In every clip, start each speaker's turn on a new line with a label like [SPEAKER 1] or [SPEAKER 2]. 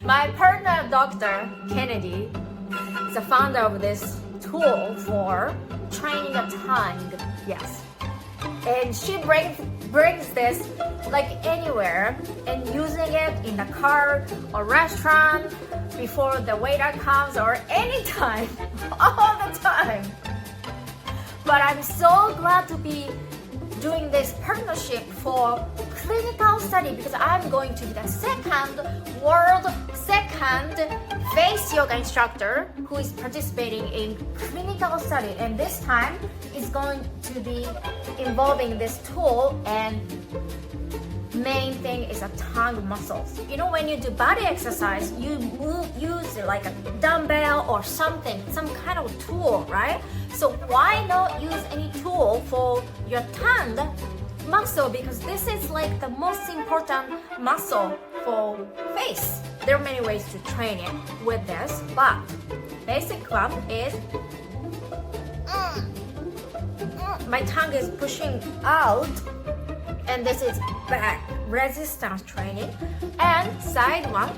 [SPEAKER 1] My partner, Dr. Kennedy, is the founder of this tool for training the tongue. Yes. And she brings this like anywhere and using it in the car or restaurant before the waiter comes or anytime, all the time. But I'm so glad to be doing this partnership for clinical study because I'm going to be the world second face yoga instructor who is participating in clinical study, and this time is going to be involving this tool, and main thing is a tongue muscles. You know, when you do body exercise, you use like a dumbbell or something, some kind of tool, right? So why not use any tool for your tongue muscle, because this is like the most important muscle for face. There are many ways to train it with this, but basic one is my tongue is pushing out, and this is back resistance training, and side one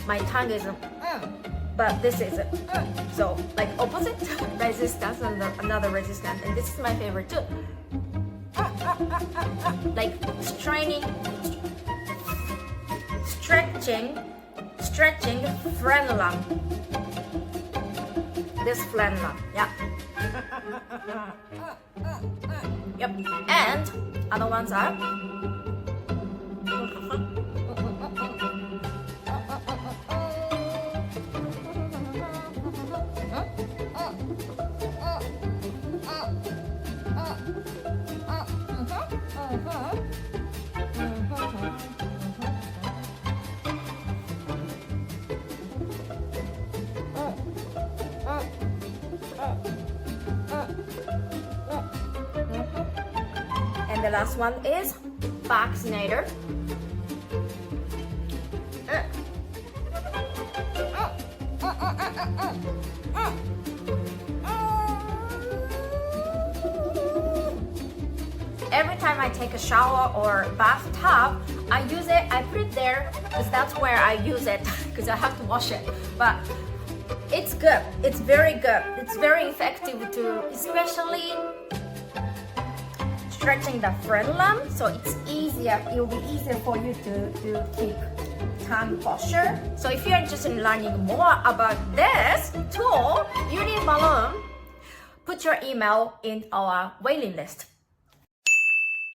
[SPEAKER 1] my tongue is but this is so like opposite resistance and another resistance, and this is my favorite too. Like stretching frenulum. This frenulum, yeah. Yep. And other ones are and the last one is vaccinator. Every time I take a shower or bathtub, I use it, I put it there because that's where I use it because I have to wash it. But it's good, it's very good, it's very effective too, especially stretching the frenulum, so it's easier, it will be easier for you to keep tongue posture. So if you're interested in learning more about this tool, Beauty Balloon, put your email in our waiting list.